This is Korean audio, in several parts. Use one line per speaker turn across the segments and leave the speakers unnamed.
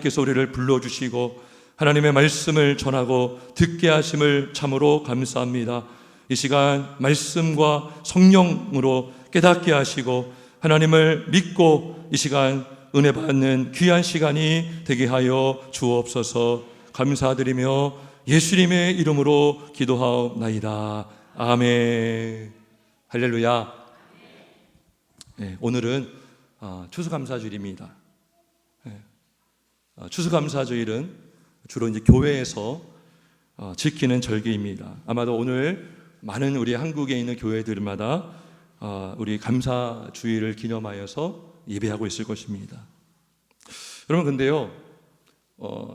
께서 우리를 불러주시고 하나님의 말씀을 전하고 듣게 하심을 참으로 감사합니다. 이 시간 말씀과 성령으로 깨닫게 하시고 하나님을 믿고 이 시간 은혜 받는 귀한 시간이 되게 하여 주옵소서. 감사드리며 예수님의 이름으로 기도하옵나이다. 아멘. 할렐루야. 네, 오늘은 추수감사주일입니다. 추수감사주일은 주로 이제 교회에서 지키는 절기입니다. 아마도 오늘 많은 우리 한국에 있는 교회들마다 우리 감사주일을 기념하여서 예배하고 있을 것입니다. 여러분, 근데요,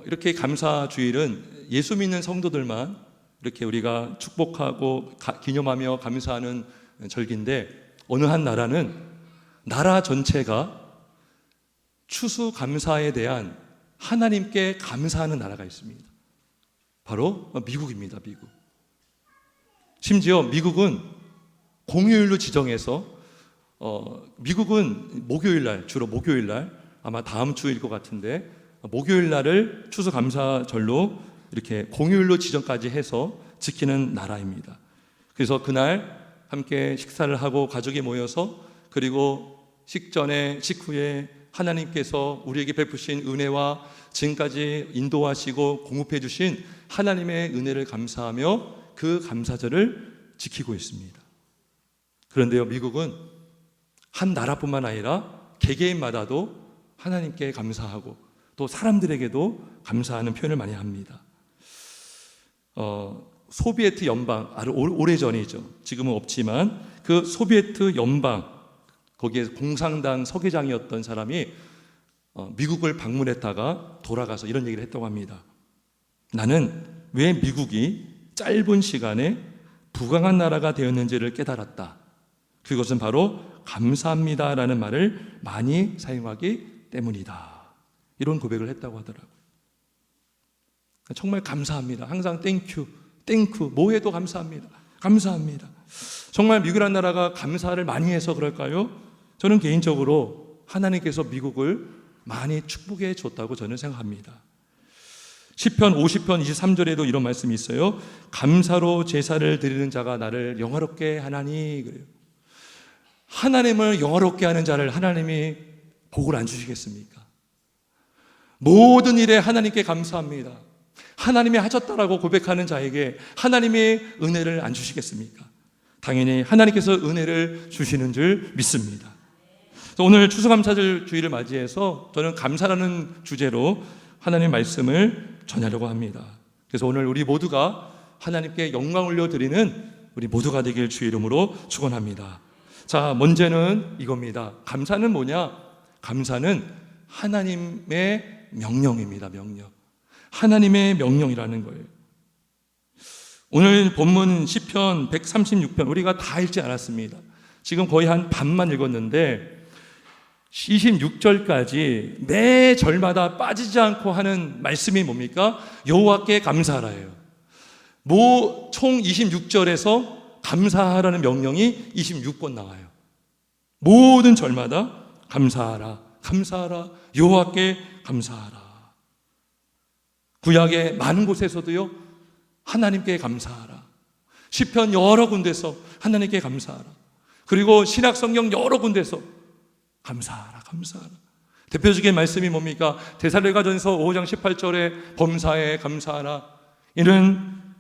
이렇게 감사주일은 예수 믿는 성도들만 이렇게 우리가 축복하고 기념하며 감사하는 절기인데, 어느 한 나라는 나라 전체가 추수감사에 대한 하나님께 감사하는 나라가 있습니다. 바로 미국입니다. 미국. 심지어 미국은 공휴일로 지정해서 미국은 목요일날, 주로 목요일날, 아마 다음 주일 것 같은데 목요일날을 추수감사절로 이렇게 공휴일로 지정까지 해서 지키는 나라입니다. 그래서 그날 함께 식사를 하고 가족이 모여서, 그리고 식전에 식후에 하나님께서 우리에게 베푸신 은혜와 지금까지 인도하시고 공급해 주신 하나님의 은혜를 감사하며 그 감사절을 지키고 있습니다. 그런데요, 미국은 한 나라뿐만 아니라 개개인마다도 하나님께 감사하고 또 사람들에게도 감사하는 표현을 많이 합니다. 소비에트 연방, 아주 오래전이죠. 지금은 없지만 그 소비에트 연방, 거기에 공산당 서기장이었던 사람이 미국을 방문했다가 돌아가서 이런 얘기를 했다고 합니다. 나는 왜 미국이 짧은 시간에 부강한 나라가 되었는지를 깨달았다. 그것은 바로 감사합니다라는 말을 많이 사용하기 때문이다. 이런 고백을 했다고 하더라고요. 정말 감사합니다. 항상 땡큐, 뭐 해도 감사합니다. 감사합니다. 정말 미국이라는 나라가 감사를 많이 해서 그럴까요? 저는 개인적으로 하나님께서 미국을 많이 축복해 줬다고 저는 생각합니다. 시편 50편 23절에도 이런 말씀이 있어요. 감사로 제사를 드리는 자가 나를 영화롭게 하나니. 그래요. 하나님을 영화롭게 하는 자를 하나님이 복을 안 주시겠습니까? 모든 일에 하나님께 감사합니다. 하나님이 하셨다라고 고백하는 자에게 하나님이 은혜를 안 주시겠습니까? 당연히 하나님께서 은혜를 주시는 줄 믿습니다. 오늘 추수감사절 주일을 맞이해서 저는 감사라는 주제로 하나님의 말씀을 전하려고 합니다. 그래서 오늘 우리 모두가 하나님께 영광 올려드리는 우리 모두가 되길 주의 이름으로 축원합니다. 자, 먼저는 이겁니다. 감사는 뭐냐? 감사는 하나님의 명령입니다. 명령. 하나님의 명령이라는 거예요. 오늘 본문 시편 136편 우리가 다 읽지 않았습니다. 지금 거의 한 반만 읽었는데 26절까지 매 절마다 빠지지 않고 하는 말씀이 뭡니까? 여호와께 감사하라예요. 총 26절에서 감사하라는 명령이 26번 나와요. 모든 절마다 감사하라, 감사하라, 여호와께 감사하라. 구약의 많은 곳에서도요, 하나님께 감사하라. 시편 여러 군데서 하나님께 감사하라. 그리고 신약 성경 여러 군데서 감사하라, 감사하라. 대표적인 말씀이 뭡니까? 데살로니가전서 5장 18절에 범사에 감사하라.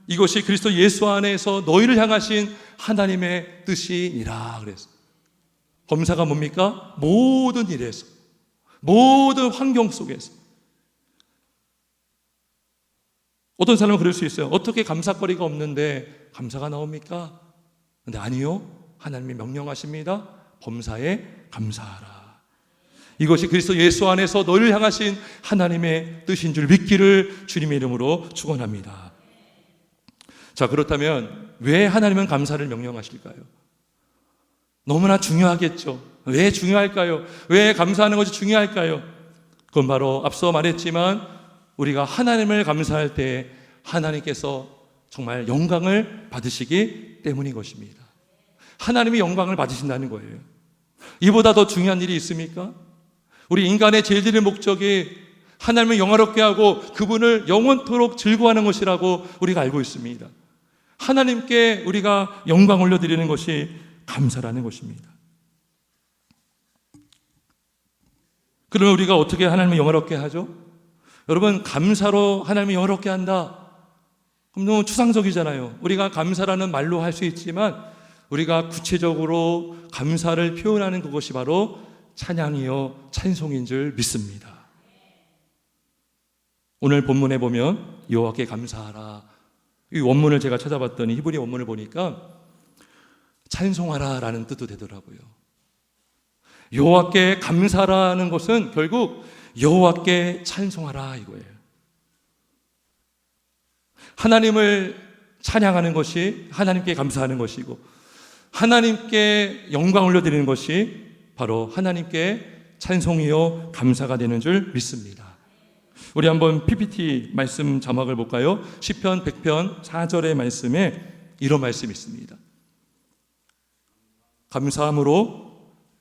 이것이 그리스도 예수 안에서 너희를 향하신 하나님의 뜻이니라 그랬어. 범사가 뭡니까? 모든 일에서, 모든 환경 속에서. 어떤 사람은 그럴 수 있어요. 어떻게 감사거리가 없는데 감사가 나옵니까? 근데 아니요. 하나님이 명령하십니다. 범사에 감사하라. 이것이 그리스도 예수 안에서 너희를 향하신 하나님의 뜻인 줄 믿기를 주님의 이름으로 축원합니다. 자, 그렇다면 왜 하나님은 감사를 명령하실까요? 너무나 중요하겠죠. 왜 중요할까요? 왜 감사하는 것이 중요할까요? 그건 바로 앞서 말했지만 우리가 하나님을 감사할 때 하나님께서 정말 영광을 받으시기 때문인 것입니다. 하나님이 영광을 받으신다는 거예요. 이보다 더 중요한 일이 있습니까? 우리 인간의 제일 드릴 목적이 하나님을 영화롭게 하고 그분을 영원토록 즐거워하는 것이라고 우리가 알고 있습니다. 하나님께 우리가 영광 올려드리는 것이 감사라는 것입니다. 그러면 우리가 어떻게 하나님을 영화롭게 하죠? 여러분, 감사로 하나님을 영화롭게 한다. 그럼 너무 추상적이잖아요. 우리가 감사라는 말로 할 수 있지만 우리가 구체적으로 감사를 표현하는 그것이 바로 찬양이요 찬송인 줄 믿습니다. 오늘 본문에 보면 여호와께 감사하라. 이 원문을 제가 찾아봤더니 히브리 원문을 보니까 찬송하라라는 뜻도 되더라고요. 여호와께 감사라는 것은 결국 여호와께 찬송하라 이거예요. 하나님을 찬양하는 것이 하나님께 감사하는 것이고 하나님께 영광 올려드리는 것이 바로 하나님께 찬송이요 감사가 되는 줄 믿습니다. 우리 한번 PPT 말씀 자막을 볼까요? 시편 100편 4절의 말씀에 이런 말씀이 있습니다. 감사함으로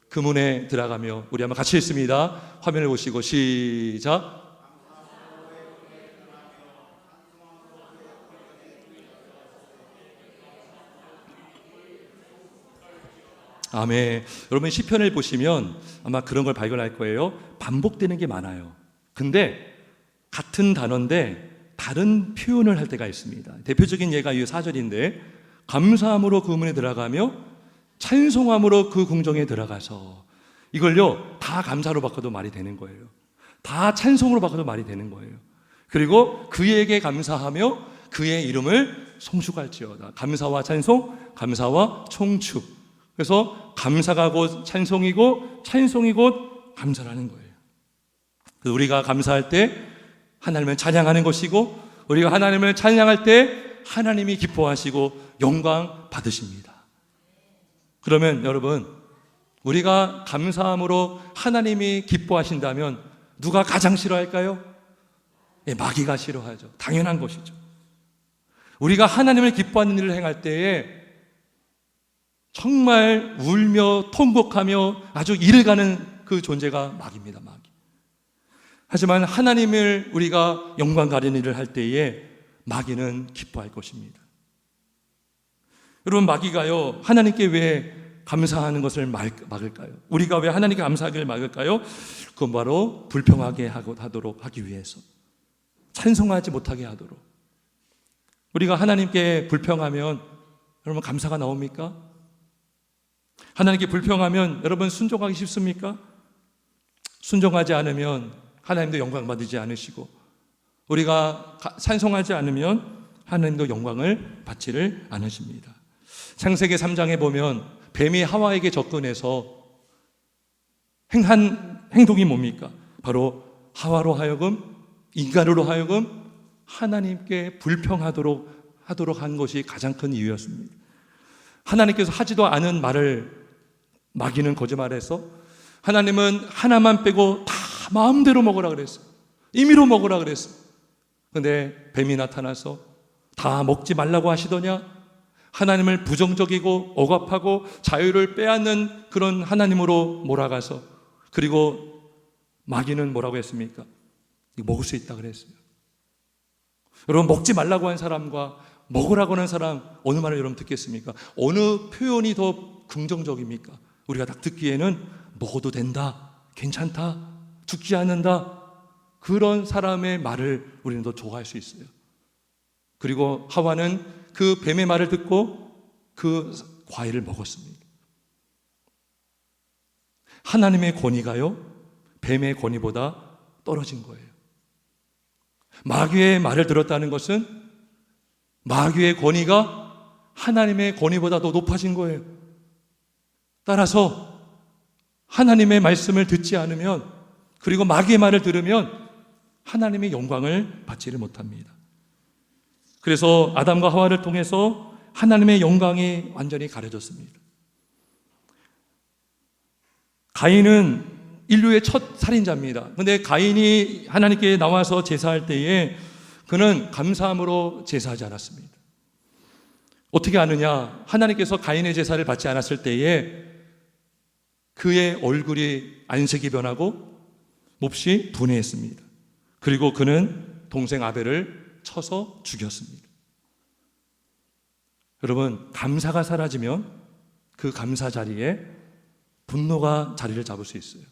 그 문에 들어가며, 우리 한번 같이 읽습니다. 화면을 보시고 시작. 아멘. 여러분 시편을 보시면 아마 그런 걸 발견할 거예요. 반복되는 게 많아요. 근데 같은 단어인데 다른 표현을 할 때가 있습니다. 대표적인 예가 이 4절인데 감사함으로 그 문에 들어가며 찬송함으로 그 궁정에 들어가서, 이걸요 다 감사로 바꿔도 말이 되는 거예요. 다 찬송으로 바꿔도 말이 되는 거예요. 그리고 그에게 감사하며 그의 이름을 송축할지어다. 감사와 찬송, 감사와 총축. 그래서 감사가 곧 찬송이고 찬송이 곧 감사라는 거예요. 그래서 우리가 감사할 때 하나님을 찬양하는 것이고, 우리가 하나님을 찬양할 때 하나님이 기뻐하시고 영광 받으십니다. 그러면 여러분, 우리가 감사함으로 하나님이 기뻐하신다면 누가 가장 싫어할까요? 마귀가 싫어하죠. 당연한 것이죠. 우리가 하나님을 기뻐하는 일을 행할 때에 정말 울며 통곡하며 아주 이를 가는 그 존재가 마귀입니다. 마귀. 하지만 하나님을 우리가 영광 가리는 일을 할 때에 마귀는 기뻐할 것입니다. 여러분, 마귀가요 하나님께 왜 감사하는 것을 막을까요? 우리가 왜 하나님께 감사하기를 막을까요? 그건 바로 불평하게 하도록 하기 위해서, 찬송하지 못하게 하도록. 우리가 하나님께 불평하면 여러분 감사가 나옵니까? 하나님께 불평하면 여러분 순종하기 쉽습니까? 순종하지 않으면 하나님도 영광 받지 않으시고, 우리가 찬송하지 않으면 하나님도 영광을 받지를 않으십니다. 창세기 3장에 보면 뱀이 하와에게 접근해서 행한 행동이 뭡니까? 바로 하와로 하여금, 인간으로 하여금 하나님께 불평하도록 한 것이 가장 큰 이유였습니다. 하나님께서 하지도 않은 말을 마귀는 거짓말해서 하나님은 하나만 빼고 다 마음대로 먹으라 그랬어요. 임의로 먹으라 그랬어요. 그런데 뱀이 나타나서 다 먹지 말라고 하시더냐? 하나님을 부정적이고 억압하고 자유를 빼앗는 그런 하나님으로 몰아가서, 그리고 마귀는 뭐라고 했습니까? 이거 먹을 수 있다 그랬어요. 여러분, 먹지 말라고 한 사람과 먹으라고 하는 사람 어느 말을 여러분 듣겠습니까? 어느 표현이 더 긍정적입니까? 우리가 딱 듣기에는 먹어도 된다, 괜찮다, 죽지 않는다, 그런 사람의 말을 우리는 더 좋아할 수 있어요. 그리고 하와는 그 뱀의 말을 듣고 그 과일을 먹었습니다. 하나님의 권위가요 뱀의 권위보다 떨어진 거예요. 마귀의 말을 들었다는 것은 마귀의 권위가 하나님의 권위보다 더 높아진 거예요. 따라서 하나님의 말씀을 듣지 않으면, 그리고 마귀의 말을 들으면 하나님의 영광을 받지를 못합니다. 그래서 아담과 하와를 통해서 하나님의 영광이 완전히 가려졌습니다. 가인은 인류의 첫 살인자입니다. 그런데 가인이 하나님께 나와서 제사할 때에 그는 감사함으로 제사하지 않았습니다. 어떻게 아느냐? 하나님께서 가인의 제사를 받지 않았을 때에 그의 얼굴이 안색이 변하고 몹시 분해했습니다. 그리고 그는 동생 아벨을 쳐서 죽였습니다. 여러분, 감사가 사라지면 그 감사 자리에 분노가 자리를 잡을 수 있어요.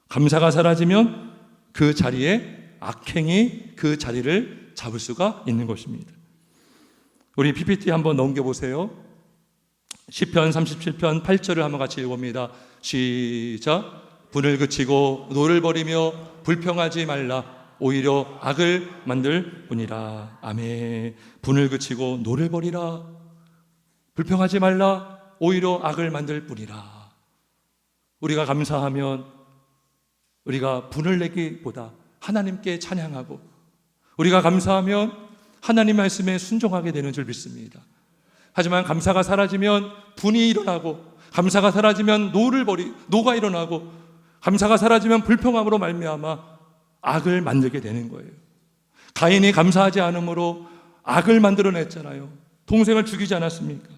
감사가 사라지면 그 자리에 악행이 그 자리를 잡을 수가 있는 것입니다. 우리 PPT 한번 넘겨보세요. 시편 37편 8절을 한번 같이 읽어봅니다. 시작. 분을 그치고 노를 버리며 불평하지 말라. 오히려 악을 만들 뿐이라. 아멘. 분을 그치고 노를 버리라. 불평하지 말라. 오히려 악을 만들 뿐이라. 우리가 감사하면 우리가 분을 내기보다 하나님께 찬양하고, 우리가 감사하면 하나님 말씀에 순종하게 되는 줄 믿습니다. 하지만 감사가 사라지면 분이 일어나고, 감사가 사라지면 노가 일어나고, 감사가 사라지면 불평함으로 말미암아 악을 만들게 되는 거예요. 가인이 감사하지 않으므로 악을 만들어냈잖아요. 동생을 죽이지 않았습니까?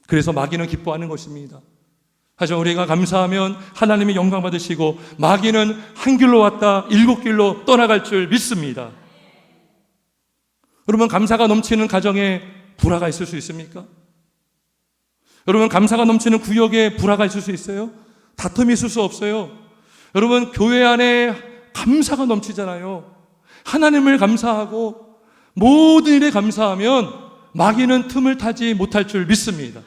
그래서 마귀는 기뻐하는 것입니다. 하지만 우리가 감사하면 하나님이 영광 받으시고, 마귀는 한 길로 왔다 7길로 떠나갈 줄 믿습니다. 여러분, 감사가 넘치는 가정에 불화가 있을 수 있습니까? 여러분, 감사가 넘치는 구역에 불화가 있을 수 있어요? 다툼이 있을 수 없어요. 여러분, 교회 안에 감사가 넘치잖아요. 하나님을 감사하고 모든 일에 감사하면 마귀는 틈을 타지 못할 줄 믿습니다.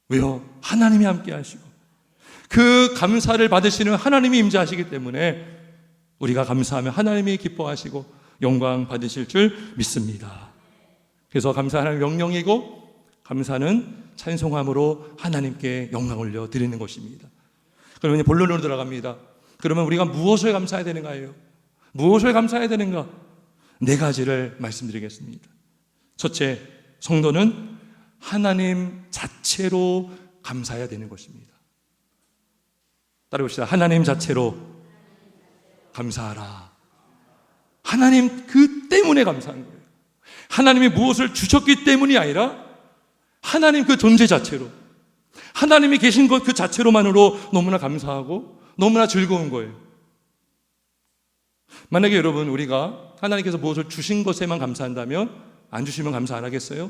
왜요? 하나님이 함께 하시고 그 감사를 받으시는 하나님이 임재하시기 때문에 우리가 감사하면 하나님이 기뻐하시고 영광 받으실 줄 믿습니다. 그래서 감사하는 명령이고, 감사는 찬송함으로 하나님께 영광 올려 드리는 것입니다. 그러면 본론으로 들어갑니다. 그러면 우리가 무엇을 감사해야 되는가요? 무엇을 감사해야 되는가? 4가지를 말씀드리겠습니다. 첫째, 성도는 하나님 자체로 감사해야 되는 것입니다. 따라해봅시다. 하나님 자체로 감사하라. 하나님 그 때문에 감사한 거예요. 하나님이 무엇을 주셨기 때문이 아니라 하나님 그 존재 자체로, 하나님이 계신 것 그 자체로만으로 너무나 감사하고 너무나 즐거운 거예요. 만약에 여러분, 우리가 하나님께서 무엇을 주신 것에만 감사한다면 안 주시면 감사 안 하겠어요?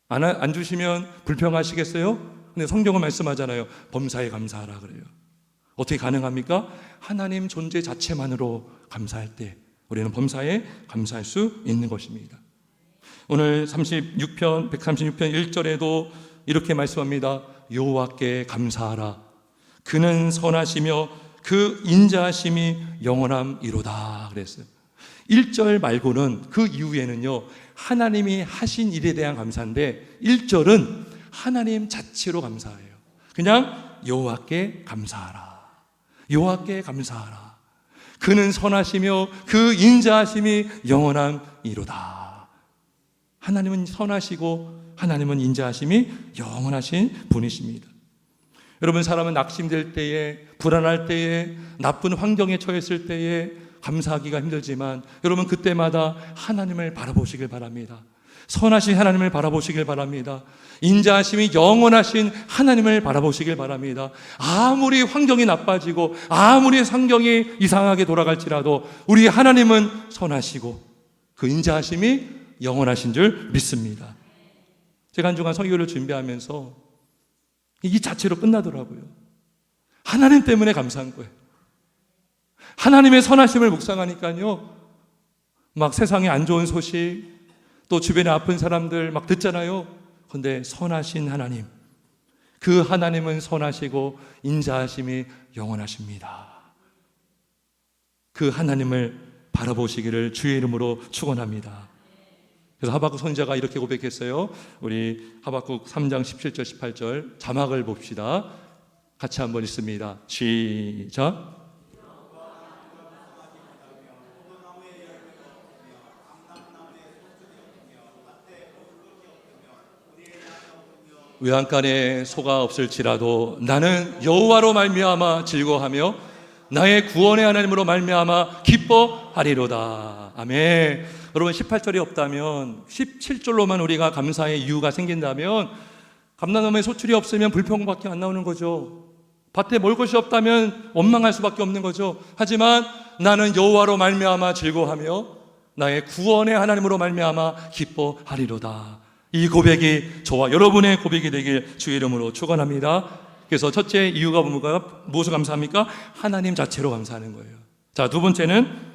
안 주시면 불평하시겠어요? 근데 성경은 말씀하잖아요. 범사에 감사하라 그래요. 어떻게 가능합니까? 하나님 존재 자체만으로 감사할 때 우리는 범사에 감사할 수 있는 것입니다. 오늘 136편 1절에도 이렇게 말씀합니다. 여호와께 감사하라. 그는 선하시며 그 인자하심이 영원함이로다 그랬어요. 1절 말고는 그 이후에는요, 하나님이 하신 일에 대한 감사인데 1절은 하나님 자체로 감사해요. 그냥 여호와께 감사하라. 여호와께 감사하라. 그는 선하시며 그 인자하심이 영원함이로다. 하나님은 선하시고 하나님은 인자하심이 영원하신 분이십니다. 여러분, 사람은 낙심될 때에, 불안할 때에, 나쁜 환경에 처했을 때에 감사하기가 힘들지만 여러분, 그때마다 하나님을 바라보시길 바랍니다. 선하신 하나님을 바라보시길 바랍니다. 인자하심이 영원하신 하나님을 바라보시길 바랍니다. 아무리 환경이 나빠지고 아무리 환경이 이상하게 돌아갈지라도 우리 하나님은 선하시고 그 인자하심이 영원하신 줄 믿습니다. 제가 한 주간 설교를 준비하면서 이 자체로 끝나더라고요. 하나님 때문에 감사한 거예요. 하나님의 선하심을 묵상하니까요, 막 세상에 안 좋은 소식, 또 주변에 아픈 사람들 막 듣잖아요. 그런데 선하신 하나님, 그 하나님은 선하시고 인자하심이 영원하십니다. 그 하나님을 바라보시기를 주의 이름으로 축원합니다. 그래서 하박국 선지자가 이렇게 고백했어요. 우리 하박국 3장 17절 18절 자막을 봅시다. 같이 한번 읽습니다. 시작. 외양간에 소가 없을지라도 나는 여호와로 말미암아 즐거워하며 나의 구원의 하나님으로 말미암아 기뻐하리로다. 아멘. 여러분, 18절이 없다면 17절로만 우리가 감사의 이유가 생긴다면, 감람나무에 소출이 없으면 불평밖에 안 나오는 거죠. 밭에 먹을 것이 없다면 원망할 수밖에 없는 거죠. 하지만 나는 여호와로 말미암아 즐거워하며 나의 구원의 하나님으로 말미암아 기뻐하리로다. 이 고백이 저와 여러분의 고백이 되길 주의 이름으로 축원합니다. 그래서 첫째 이유가 무엇을 감사합니까? 하나님 자체로 감사하는 거예요. 자, 두 번째는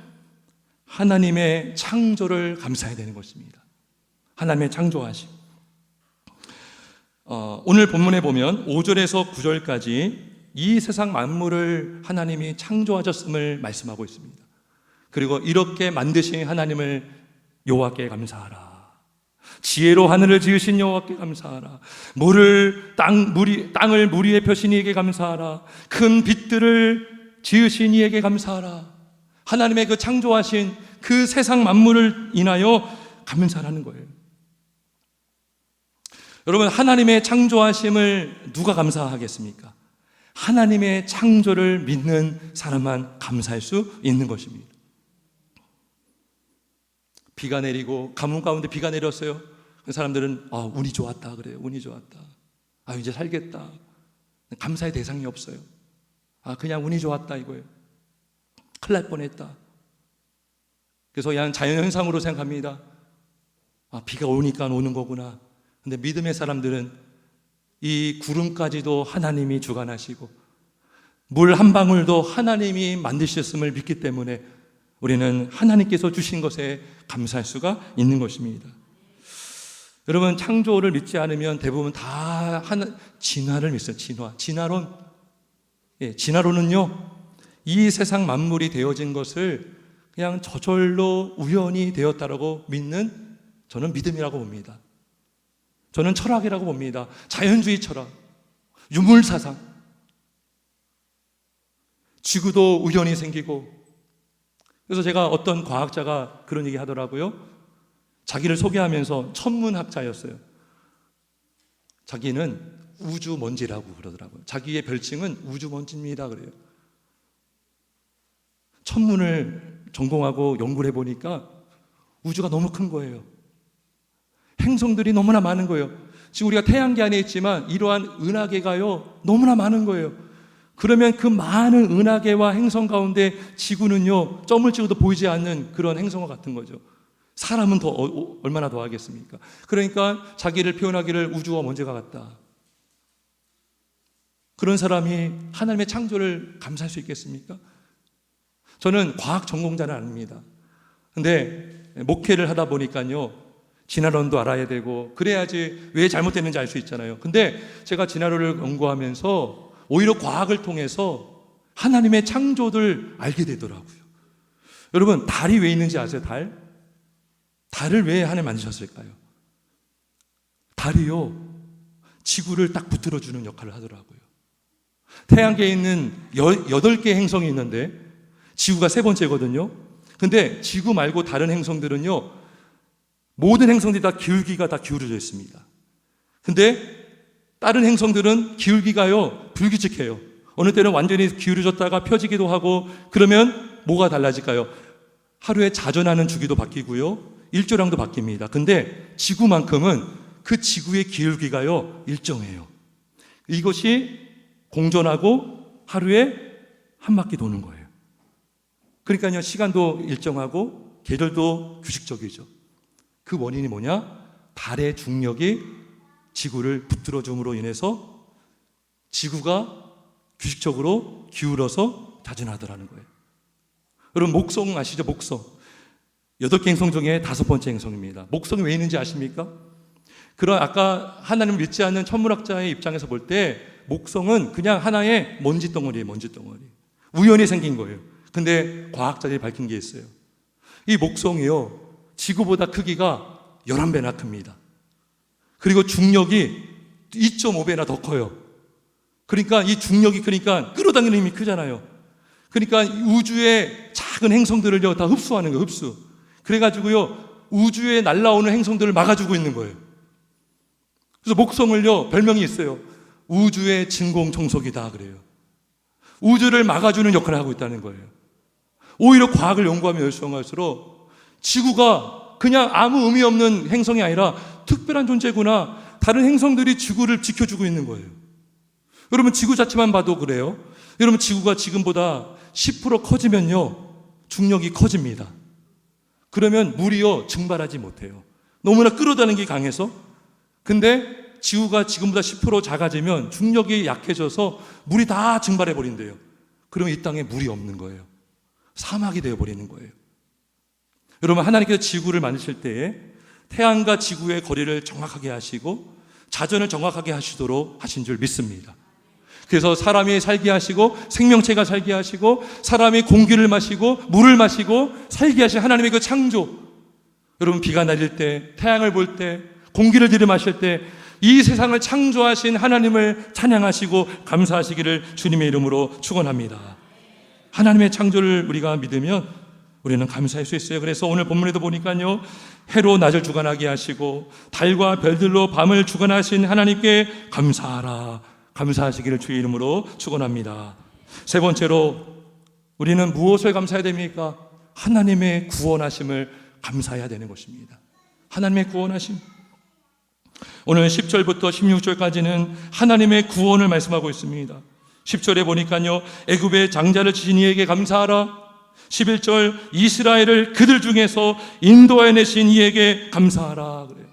하나님의 창조를 감사해야 되는 것입니다. 하나님의 창조하심. 오늘 본문에 보면 5절에서 9절까지 이 세상 만물을 하나님이 창조하셨음을 말씀하고 있습니다. 그리고 이렇게 만드신 하나님을 여호와께 감사하라. 지혜로 하늘을 지으신 여호와께 감사하라. 땅을 물 위에 펴신 이에게 감사하라. 큰 빛들을 지으신 이에게 감사하라. 하나님의 그 창조하신 그 세상 만물을 인하여 감사하라는 거예요. 여러분, 하나님의 창조하심을 누가 감사하겠습니까? 하나님의 창조를 믿는 사람만 감사할 수 있는 것입니다. 비가 내리고 가뭄 가운데 비가 내렸어요. 그 사람들은 운이 좋았다 그래요. 운이 좋았다. 이제 살겠다. 감사의 대상이 없어요. 그냥 운이 좋았다 이거예요. 큰일 날 뻔했다. 그래서 그냥 자연현상으로 생각합니다. 비가 오니까 오는 거구나. 근데 믿음의 사람들은 이 구름까지도 하나님이 주관하시고 물 한 방울도 하나님이 만드셨음을 믿기 때문에 우리는 하나님께서 주신 것에 감사할 수가 있는 것입니다. 여러분, 창조를 믿지 않으면 대부분 다 진화를 믿어요. 진화론. 진화론은요, 이 세상 만물이 되어진 것을 그냥 저절로 우연히 되었다라고 믿는, 저는 믿음이라고 봅니다. 저는 철학이라고 봅니다. 자연주의 철학, 유물사상. 지구도 우연히 생기고. 그래서 제가 어떤 과학자가 그런 얘기 하더라고요. 자기를 소개하면서 천문학자였어요. 자기는 우주먼지라고 그러더라고요. 자기의 별칭은 우주먼지입니다 그래요. 천문을 전공하고 연구를 해보니까 우주가 너무 큰 거예요. 행성들이 너무나 많은 거예요. 지금 우리가 태양계 안에 있지만 이러한 은하계가요 너무나 많은 거예요. 그러면 그 많은 은하계와 행성 가운데 지구는요 점을 찍어도 보이지 않는 그런 행성과 같은 거죠. 사람은 얼마나 더 하겠습니까? 그러니까 자기를 표현하기를 우주와 먼지가 같다. 그런 사람이 하나님의 창조를 감사할 수 있겠습니까? 저는 과학 전공자는 아닙니다. 근데 목회를 하다 보니까요 진화론도 알아야 되고 그래야지 왜 잘못됐는지 알 수 있잖아요. 근데 제가 진화론을 연구하면서 오히려 과학을 통해서 하나님의 창조를 알게 되더라고요. 여러분, 달이 왜 있는지 아세요? 달을 왜 하나님 만드셨을까요? 달이요 지구를 딱 붙들어주는 역할을 하더라고요. 태양계에 있는 8개 행성이 있는데 지구가 3번째거든요. 근데 지구 말고 다른 행성들은요 모든 행성들이 다 기울기가 다 기울어져 있습니다. 근데 다른 행성들은 기울기가요 불규칙해요. 어느 때는 완전히 기울어졌다가 펴지기도 하고. 그러면 뭐가 달라질까요? 하루에 자전하는 주기도 바뀌고요 일조량도 바뀝니다. 근데 지구만큼은 그 지구의 기울기가요 일정해요. 이것이 공전하고 하루에 한 바퀴 도는 거예요. 그러니까요 시간도 일정하고 계절도 규칙적이죠. 그 원인이 뭐냐? 달의 중력이 지구를 붙들어줌으로 인해서 지구가 규칙적으로 기울어서 자전하더라는 거예요. 여러분, 목성 아시죠? 목성 8개 행성 중에 5번째 행성입니다. 목성이 왜 있는지 아십니까? 그런 아까 하나님을 믿지 않는 천문학자의 입장에서 볼 때 목성은 그냥 하나의 먼지 덩어리예요. 먼지 덩어리. 우연히 생긴 거예요. 근데 과학자들이 밝힌 게 있어요. 이 목성이요 지구보다 크기가 11배나 큽니다. 그리고 중력이 2.5배나 더 커요. 그러니까 이 중력이 크니까 끌어당기는 힘이 크잖아요. 그러니까 우주의 작은 행성들을요 다 흡수하는 거예요. 흡수. 그래가지고요 우주에 날아오는 행성들을 막아주고 있는 거예요. 그래서 목성을요 별명이 있어요. 우주의 진공청소기다 그래요. 우주를 막아주는 역할을 하고 있다는 거예요. 오히려 과학을 연구하면 열성할수록 지구가 그냥 아무 의미 없는 행성이 아니라 특별한 존재구나. 다른 행성들이 지구를 지켜주고 있는 거예요. 여러분, 지구 자체만 봐도 그래요. 여러분, 지구가 지금보다 10% 커지면요 중력이 커집니다. 그러면 물이요 증발하지 못해요. 너무나 끌어다니는 게 강해서. 근데 지구가 지금보다 10% 작아지면 중력이 약해져서 물이 다 증발해 버린대요. 그러면 이 땅에 물이 없는 거예요. 사막이 되어 버리는 거예요. 여러분, 하나님께서 지구를 만드실 때에 태양과 지구의 거리를 정확하게 하시고 자전을 정확하게 하시도록 하신 줄 믿습니다. 그래서 사람이 살게 하시고 생명체가 살게 하시고 사람이 공기를 마시고 물을 마시고 살게 하신 하나님의 그 창조. 여러분, 비가 내릴 때, 태양을 볼 때, 공기를 들이마실 때 이 세상을 창조하신 하나님을 찬양하시고 감사하시기를 주님의 이름으로 축원합니다. 하나님의 창조를 우리가 믿으면 우리는 감사할 수 있어요. 그래서 오늘 본문에도 보니까요, 해로 낮을 주관하게 하시고 달과 별들로 밤을 주관하신 하나님께 감사하라, 감사하시기를 주의 이름으로 축원합니다. 세 번째로 우리는 무엇을 감사해야 됩니까? 하나님의 구원하심을 감사해야 되는 것입니다. 하나님의 구원하심. 오늘 10절부터 16절까지는 하나님의 구원을 말씀하고 있습니다. 10절에 보니까요, 애굽의 장자를 지신 이에게 감사하라. 11절, 이스라엘을 그들 중에서 인도하여 내신 이에게 감사하라 그래요.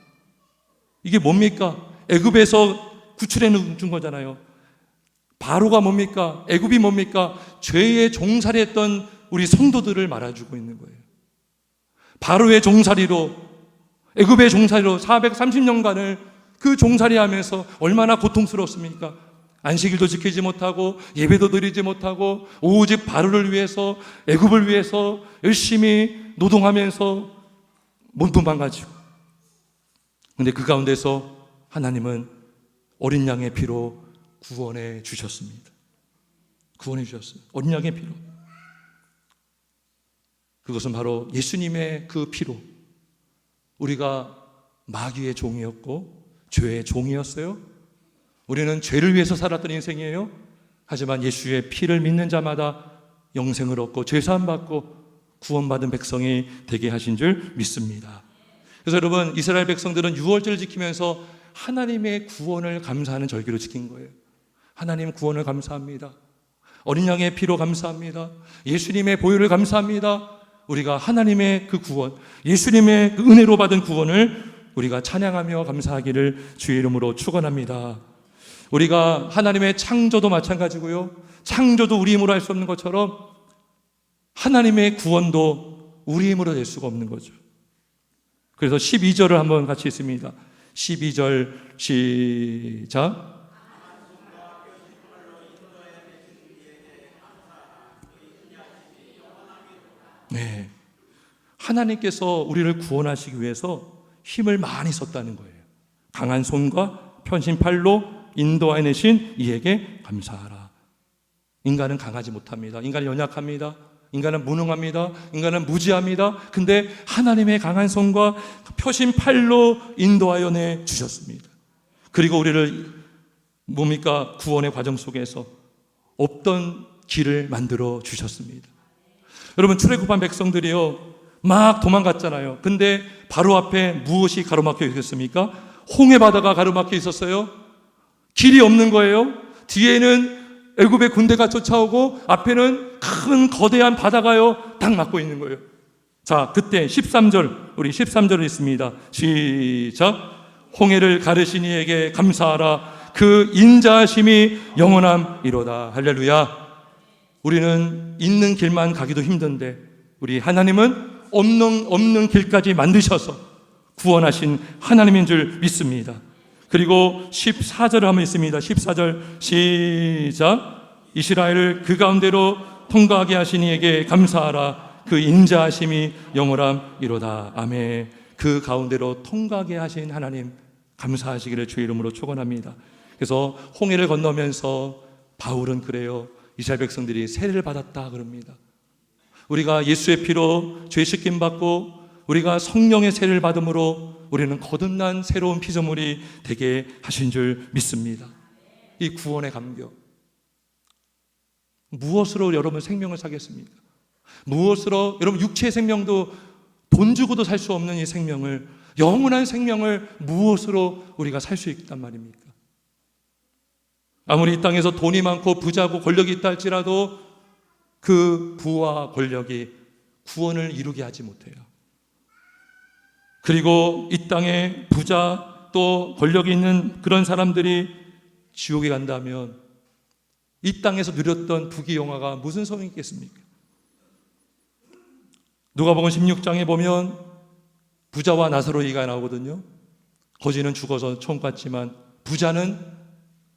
이게 뭡니까? 애굽에서 구출해 준 거잖아요. 바로가 뭡니까? 애굽이 뭡니까? 죄의 종살이했던 우리 성도들을 말아주고 있는 거예요. 바로의 종살이로, 애굽의 종살이로 430년간을 그 종살이하면서 얼마나 고통스러웠습니까? 안식일도 지키지 못하고 예배도 드리지 못하고 오직 바로를 위해서, 애굽을 위해서 열심히 노동하면서 몸뚱만 가지고. 근데 그 가운데서 하나님은 어린 양의 피로 구원해 주셨습니다. 구원해 주셨어요. 어린 양의 피로. 그것은 바로 예수님의 그 피로 우리가 마귀의 종이었고 죄의 종이었어요. 우리는 죄를 위해서 살았던 인생이에요. 하지만 예수의 피를 믿는 자마다 영생을 얻고 죄사함 받고 구원받은 백성이 되게 하신 줄 믿습니다. 그래서 여러분, 이스라엘 백성들은 유월절을 지키면서 하나님의 구원을 감사하는 절기로 지킨 거예요. 하나님 구원을 감사합니다. 어린 양의 피로 감사합니다. 예수님의 보혈을 감사합니다. 우리가 하나님의 그 구원, 예수님의 그 은혜로 받은 구원을 우리가 찬양하며 감사하기를 주의 이름으로 축원합니다. 우리가 하나님의 창조도 마찬가지고요, 창조도 우리 힘으로 할 수 없는 것처럼 하나님의 구원도 우리 힘으로 될 수가 없는 거죠. 그래서 12절을 한번 같이 읽습니다. 12절 시작. 네, 하나님께서 우리를 구원하시기 위해서 힘을 많이 썼다는 거예요. 강한 손과 편신 팔로 인도하여 내신 이에게 감사하라. 인간은 강하지 못합니다. 인간은 연약합니다. 인간은 무능합니다. 인간은 무지합니다. 근데 하나님의 강한 손과 표신 팔로 인도하여 내 주셨습니다. 그리고 우리를 뭡니까? 구원의 과정 속에서 없던 길을 만들어 주셨습니다. 여러분, 출애굽한 백성들이요 막 도망갔잖아요. 근데 바로 앞에 무엇이 가로막혀 있었습니까? 홍해 바다가 가로막혀 있었어요. 길이 없는 거예요. 뒤에는 애굽의 군대가 쫓아오고 앞에는 큰 거대한 바다가요 딱 막고 있는 거예요. 자, 그때 13절, 우리 13절을 읽습니다. 시작. 홍해를 가르신 이에게 감사하라. 그 인자하심이 영원함이로다. 할렐루야. 우리는 있는 길만 가기도 힘든데 우리 하나님은 없는 길까지 만드셔서 구원하신 하나님인 줄 믿습니다. 그리고 14절을 한번 읽습니다. 14절 시작. 이스라엘을 그 가운데로 통과하게 하신 이에게 감사하라. 그 인자하심이 영원함이로다. 아멘. 그 가운데로 통과하게 하신 하나님 감사하시기를 주의 이름으로 축원합니다. 그래서 홍해를 건너면서 바울은 그래요. 이스라엘 백성들이 세례를 받았다 그럽니다. 우리가 예수의 피로 죄 씻김 받고 우리가 성령의 세례를 받음으로 우리는 거듭난 새로운 피조물이 되게 하신 줄 믿습니다. 이 구원의 감격. 무엇으로 여러분 생명을 사겠습니까? 무엇으로 여러분 육체의 생명도 돈 주고도 살 수 없는 이 생명을, 영원한 생명을 무엇으로 우리가 살 수 있단 말입니까? 아무리 이 땅에서 돈이 많고 부자고 권력이 있다 할지라도 그 부와 권력이 구원을 이루게 하지 못해요. 그리고 이 땅에 부자 또 권력이 있는 그런 사람들이 지옥에 간다면 이 땅에서 누렸던 부귀영화가 무슨 소용이 있겠습니까? 누가복음 16장에 보면 부자와 나사로 얘기가 나오거든요. 거지는 죽어서 천국 갔지만 부자는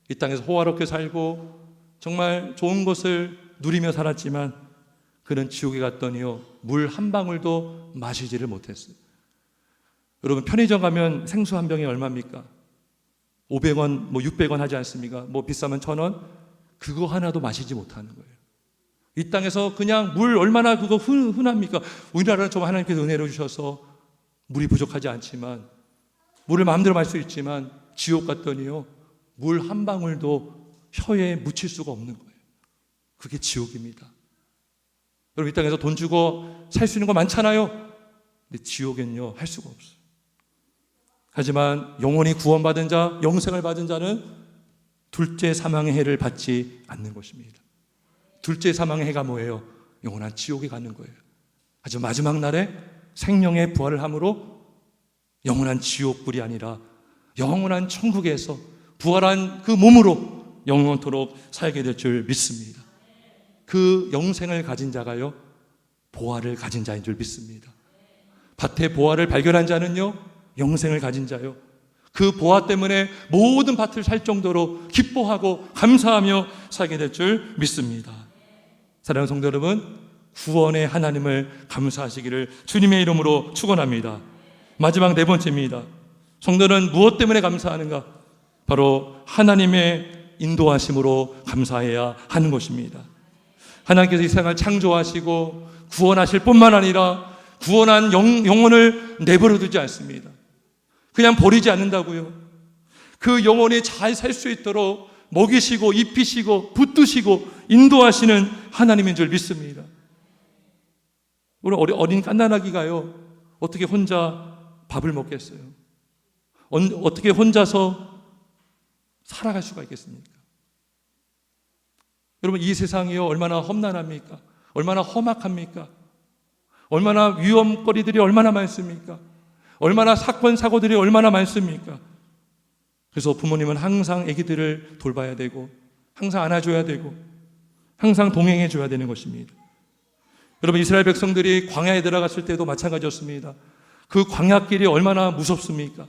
이 땅에서 호화롭게 살고 정말 좋은 것을 누리며 살았지만 그는 지옥에 갔더니요, 물 한 방울도 마시지를 못했어요. 여러분, 편의점 가면 생수 한 병이 얼마입니까? 500원, 600원 하지 않습니까? 비싸면 1000원? 그거 하나도 마시지 못하는 거예요. 이 땅에서 그냥 물 얼마나 그거 흔합니까? 우리나라는 좀 하나님께서 은혜로 주셔서 물이 부족하지 않지만, 물을 마음대로 마실 수 있지만 지옥 갔더니요, 물 한 방울도 혀에 묻힐 수가 없는 거예요. 그게 지옥입니다. 여러분, 이 땅에서 돈 주고 살 수 있는 거 많잖아요. 근데 지옥엔요, 할 수가 없어요. 하지만 영원히 구원받은 자, 영생을 받은 자는 둘째 사망의 해를 받지 않는 것입니다. 둘째 사망의 해가 뭐예요? 영원한 지옥에 가는 거예요. 하지만 마지막 날에 생명의 부활을 함으로 영원한 지옥불이 아니라 영원한 천국에서 부활한 그 몸으로 영원토록 살게 될 줄 믿습니다. 그 영생을 가진 자가요, 보화를 가진 자인 줄 믿습니다. 밭에 보화를 발견한 자는요, 영생을 가진 자요, 그 보화 때문에 모든 밭을 살 정도로 기뻐하고 감사하며 살게 될 줄 믿습니다. 사랑하는 성도 여러분, 구원의 하나님을 감사하시기를 주님의 이름으로 축원합니다. 마지막 네 번째입니다. 성도는 무엇 때문에 감사하는가? 바로 하나님의 인도하심으로 감사해야 하는 것입니다. 하나님께서 이 세상을 창조하시고 구원하실 뿐만 아니라 구원한 영혼을 내버려 두지 않습니다. 그냥 버리지 않는다고요. 그 영혼이 잘 살 수 있도록 먹이시고 입히시고 붙드시고 인도하시는 하나님인 줄 믿습니다. 우리 어린 갓난아기가요, 어떻게 혼자 밥을 먹겠어요? 어떻게 혼자서 살아갈 수가 있겠습니까? 여러분, 이 세상이요, 얼마나 험난합니까? 얼마나 험악합니까? 얼마나 위험거리들이 얼마나 많습니까? 얼마나 사건 사고들이 얼마나 많습니까? 그래서 부모님은 항상 아기들을 돌봐야 되고 항상 안아줘야 되고 항상 동행해 줘야 되는 것입니다. 여러분, 이스라엘 백성들이 광야에 들어갔을 때도 마찬가지였습니다. 그 광야길이 얼마나 무섭습니까?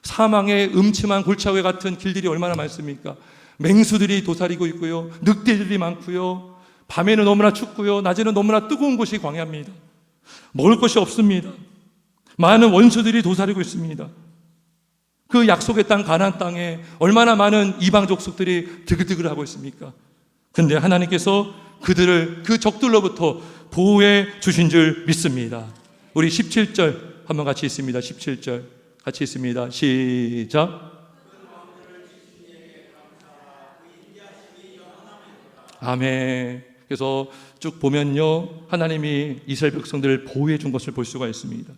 사망의 음침한 골짜기 같은 길들이 얼마나 많습니까? 맹수들이 도사리고 있고요, 늑대들이 많고요, 밤에는 너무나 춥고요, 낮에는 너무나 뜨거운 곳이 광야입니다. 먹을 것이 없습니다. 많은 원수들이 도사리고 있습니다. 그 약속의 땅 가나안 땅에 얼마나 많은 이방 족속들이 드글드글하고 있습니까? 근데 하나님께서 그들을 그 적들로부터 보호해 주신 줄 믿습니다. 우리 17절 한번 같이 있습니다. 17절 같이 있습니다. 시작. 아멘. 그래서 쭉 보면요, 하나님이 이스라엘 백성들을 보호해 준 것을 볼 수가 있습니다.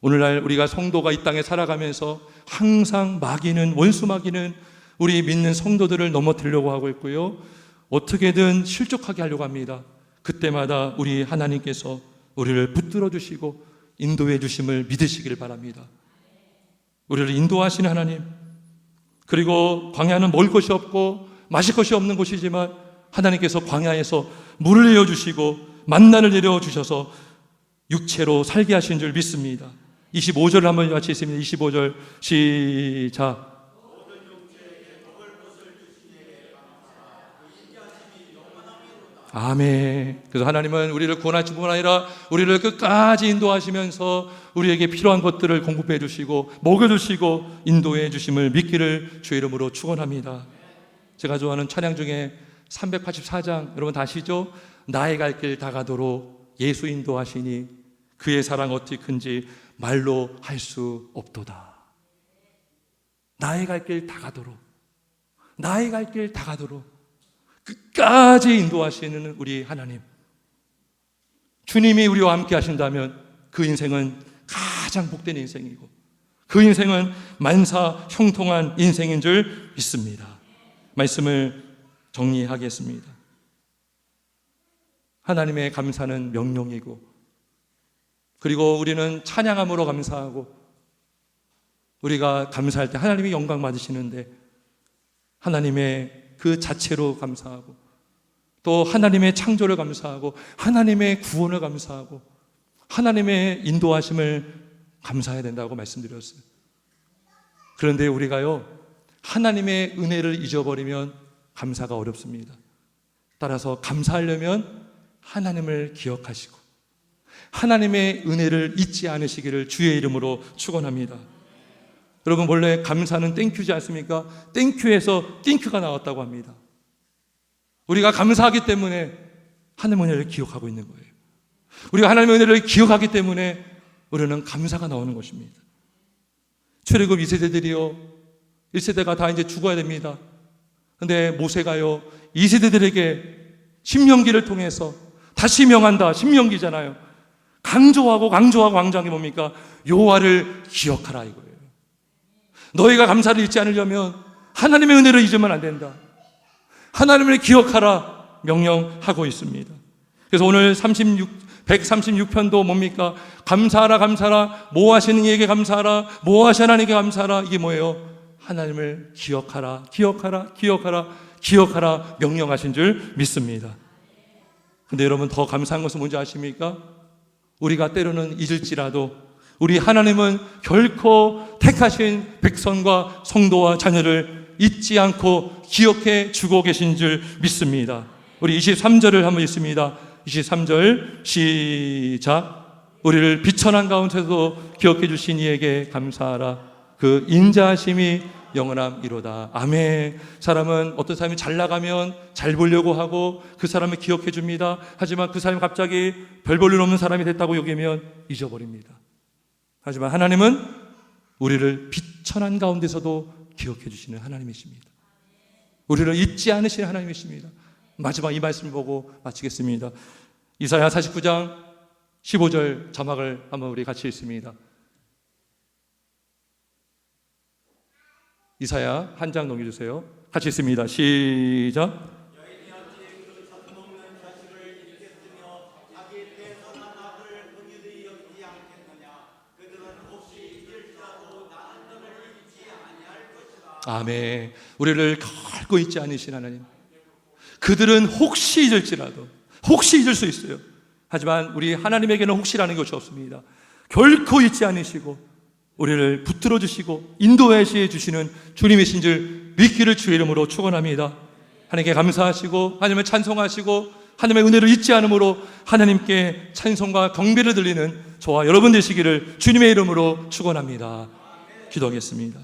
오늘날 우리가 성도가 이 땅에 살아가면서 항상 마귀는, 원수 마귀는 우리 믿는 성도들을 넘어뜨리려고 하고 있고요, 어떻게든 실족하게 하려고 합니다. 그때마다 우리 하나님께서 우리를 붙들어 주시고 인도해 주심을 믿으시길 바랍니다. 우리를 인도하시는 하나님, 그리고 광야는 먹을 것이 없고 마실 것이 없는 곳이지만 하나님께서 광야에서 물을 내어주시고 만나를 내려주셔서 육체로 살게 하신 줄 믿습니다. 25절 한번 같이 있습니다. 25절 시작. 아멘. 그래서 하나님은 우리를 구원할 뿐만 아니라 우리를 끝까지 인도하시면서 우리에게 필요한 것들을 공급해 주시고 먹여주시고 인도해 주심을 믿기를 주의 이름으로 축원합니다. 제가 좋아하는 찬양 중에 384장 여러분 다 아시죠? 나의 갈 길 다가도록 예수 인도하시니 그의 사랑 어찌 큰지 말로 할 수 없도다. 나의 갈 길 다가도록, 나의 갈 길 다가도록 끝까지 인도하시는 우리 하나님, 주님이 우리와 함께 하신다면 그 인생은 가장 복된 인생이고 그 인생은 만사 형통한 인생인 줄 믿습니다. 말씀을 정리하겠습니다. 하나님의 감사는 명령이고, 그리고 우리는 찬양함으로 감사하고, 우리가 감사할 때 하나님이 영광 받으시는데 하나님의 그 자체로 감사하고, 또 하나님의 창조를 감사하고, 하나님의 구원을 감사하고, 하나님의 인도하심을 감사해야 된다고 말씀드렸어요. 그런데 우리가요, 하나님의 은혜를 잊어버리면 감사가 어렵습니다. 따라서 감사하려면 하나님을 기억하시고 하나님의 은혜를 잊지 않으시기를 주의 이름으로 축원합니다. 여러분, 원래 감사는 땡큐지 않습니까? 땡큐에서 띵큐가 나왔다고 합니다. 우리가 감사하기 때문에 하나님의 은혜를 기억하고 있는 거예요. 우리가 하나님의 은혜를 기억하기 때문에 우리는 감사가 나오는 것입니다. 출애굽 2세대들이요, 1세대가 다 이제 죽어야 됩니다. 근데 모세가요, 2세대들에게 신명기를 통해서 다시 명한다, 신명기잖아요. 강조하고 강조한 게 뭡니까? 여호와를 기억하라 이거예요. 너희가 감사를 잊지 않으려면 하나님의 은혜를 잊으면 안 된다. 하나님을 기억하라 명령하고 있습니다. 그래서 오늘 136편도 뭡니까? 감사하라, 감사하라, 뭐 하시는 이에게 감사하라, 뭐 하시는 하나님께 감사하라. 이게 뭐예요? 하나님을 기억하라, 기억하라, 기억하라, 기억하라 명령하신 줄 믿습니다. 근데 여러분, 더 감사한 것은 뭔지 아십니까? 우리가 때로는 잊을지라도 우리 하나님은 결코 택하신 백성과 성도와 자녀를 잊지 않고 기억해 주고 계신 줄 믿습니다. 우리 23절을 한번 읽습니다. 23절 시작. 우리를 비천한 가운데서도 기억해 주신 이에게 감사하라. 그 인자하심이 영원함이로다. 아멘. 사람은, 어떤 사람이 잘 나가면 잘 보려고 하고 그 사람을 기억해 줍니다. 하지만 그 사람이 갑자기 별 볼 일 없는 사람이 됐다고 여기면 잊어버립니다. 하지만 하나님은 우리를 비천한 가운데서도 기억해 주시는 하나님이십니다. 우리를 잊지 않으시는 하나님이십니다. 마지막 이 말씀을 보고 마치겠습니다. 이사야 49장 15절 자막을 한번 우리 같이 읽습니다. 이사야 한 장 넘겨주세요. 같이 읽습니다. 시작. 아멘. 우리를 결코 잊지 않으신 하나님. 그들은 혹시 잊을지라도, 혹시 잊을 수 있어요. 하지만 우리 하나님에게는 혹시라는 것이 없습니다. 결코 잊지 않으시고 우리를 붙들어 주시고 인도해 주시는 주님이신 줄 믿기를 주의 이름으로 축원합니다. 하나님께 감사하시고 하나님을 찬송하시고 하나님의 은혜를 잊지 않으므로 하나님께 찬송과 경배를 드리는 저와 여러분 되시기를 주님의 이름으로 축원합니다. 기도하겠습니다.